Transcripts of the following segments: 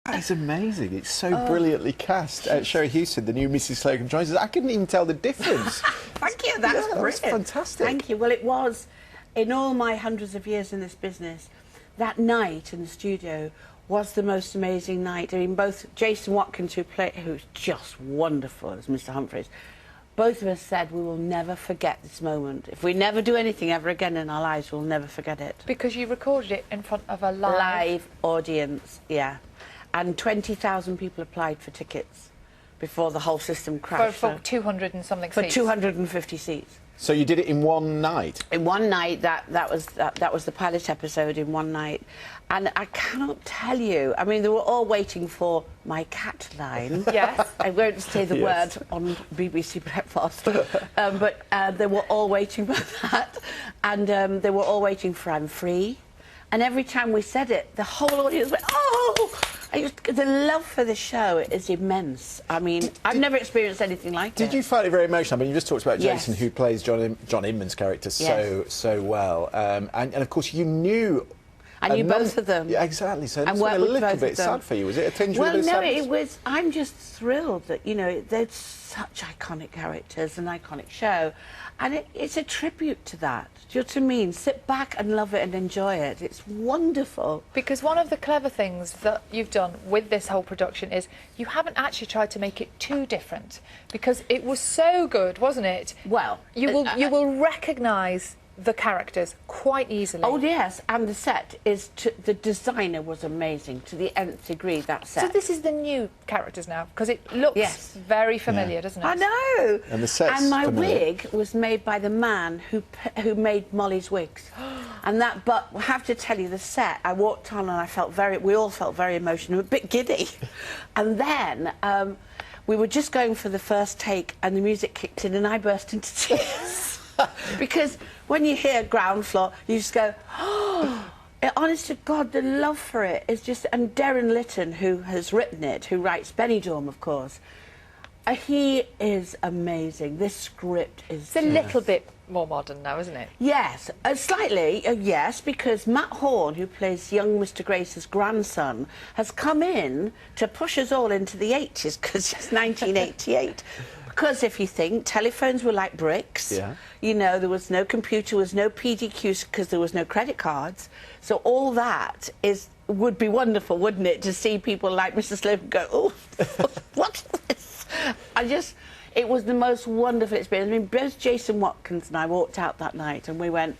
It's amazing. It's so brilliantly cast. Sherrie Hewson, the new Mrs. Slowcombe, joins us. I couldn't even tell the difference. Thank you, that's brilliant. That's fantastic. Thank you. Well, it was, in all my hundreds of years in this business, that night in the studio was the most amazing night. I mean, both Jason Watkins, who's just wonderful as Mr. Humphreys, both of us said we will never forget this moment. If we never do anything ever again in our lives, we'll never forget it. Because you recorded it in front of a live audience, yeah. And 20,000 people applied for tickets before the whole system crashed. For 200 and something seats. For 250 seats. So you did it in one night? In one night. That was the pilot episode in one night. And I cannot tell you, I mean, they were all waiting for my cat line. Yes. I won't say the word on BBC Breakfast. But they were all waiting for that. And they were all waiting for I'm Free. And every time we said it, the whole audience went, oh! The love for the show is immense. I mean, I've never experienced anything like it. Did you find it very emotional? I mean, you just talked about Jason, who plays John Inman's character so well. And of course, you knew... I knew both of them. Yeah, exactly. So it's a little bit sad for you. Was it a tinge with a Well, no, it was... I'm just thrilled that, you know, they're such iconic characters, an iconic show. And it's a tribute to that. Do you know what I mean? Sit back and love it and enjoy it. It's wonderful. Because one of the clever things that you've done with this whole production is you haven't actually tried to make it too different. Because it was so good, wasn't it? Well... You will recognise the characters quite easily. Oh, yes, and the set is... the designer was amazing, to the nth degree, that set. So this is the new characters now, because it looks very familiar, doesn't it? I know! And the set's And my familiar. wig was made by the man who made Mollie's wigs. And that... But I have to tell you, the set, I walked on and I felt very... We all felt very emotional, a bit giddy. And then... we were just going for the first take and the music kicked in and I burst into tears. Because when you hear Ground Floor, you just go, oh, honest to God, the love for it is just... And Darren Litton, who has written it, who writes Benidorm, of course, he is amazing. This script is... It's a little bit more modern now, isn't it? Yes, slightly, yes, because Matt Horn, who plays young Mr. Grace's grandson, has come in to push us all into the 80s, because it's 1988. Because if you think, telephones were like bricks. Yeah. You know, there was no computer, there was no PDQs because there was no credit cards. So all that would be wonderful, wouldn't it, to see people like Mr. Slowcombe go, oh, what's this? It was the most wonderful experience. I mean, both Jason Watkins and I walked out that night and we went,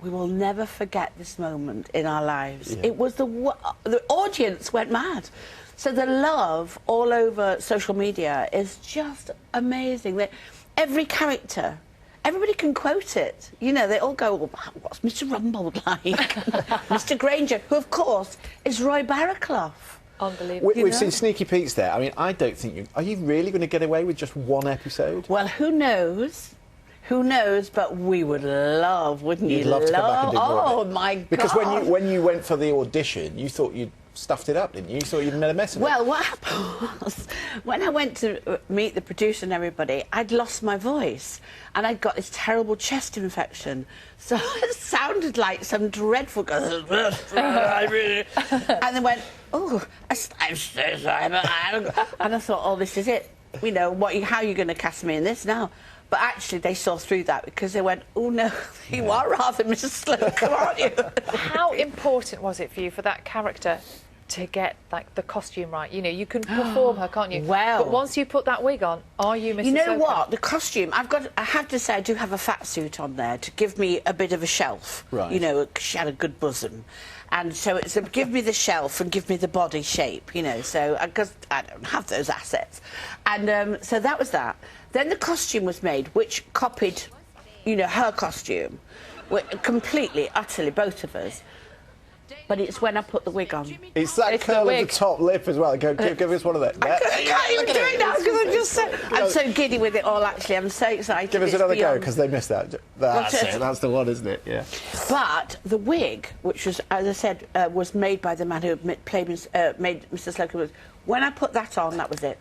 we will never forget this moment in our lives. Yeah. It was the audience went mad. So the love all over social media is just amazing. Every character, everybody can quote it. You know, they all go, well, what's Mr. Rumbold like? Mr. Granger, who, of course, is Roy Barraclough. Unbelievable. We've seen sneaky peeks there. I mean, I don't think are you really going to get away with just one episode? Well, who knows? Who knows? But we would love, wouldn't you? You'd love to come back and do more of it. Oh, my God. Because when you went for the audition, you thought you'd stuffed it up, didn't you? You thought you'd made a mess of it. Well, what happened was, when I went to meet the producer and everybody, I'd lost my voice and I'd got this terrible chest infection. So it sounded like some dreadful... and they went, oh, I'm so sorry, but and I thought, oh, this is it. You know, how are you going to cast me in this now? But actually, they saw through that because they went, oh, no, you are rather Mrs. Slowcombe, aren't you? How important was it for you, for that character, to get, like, the costume right? You know, you can perform her, can't you? Well... But once you put that wig on, are you Mrs. You know Slowcombe? what? The costume, I have to say, I do have a fat suit on there to give me a bit of a shelf. Right. You know, she had a good bosom. And so it's give me the shelf and give me the body shape, you know, so, because I don't have those assets. And so that was that. Then the costume was made, which copied, you know, her costume, completely, utterly, both of us. But it's when I put the wig on. It's that curl of the top lip as well. Give us one of that. I can't even do it now because I'm so giddy with it all, actually. I'm so excited. Give us another go, because they missed that. That's it. That's the one, isn't it? Yeah. But the wig, which was, as I said, was made by the man who made Mr. Slowcombe, when I put that on, that was it.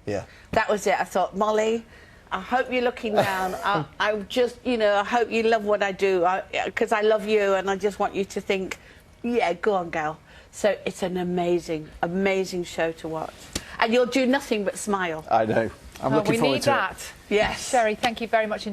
Yeah. That was it. I thought, Mollie, I hope you're looking down. I just, you know, I hope you love what I do, because I love you, and I just want you to think, yeah, go on, gal. So it's an amazing, amazing show to watch. And you'll do nothing but smile. I know. I'm looking we forward need to that. it. Yes. Sherrie, thank you very much indeed.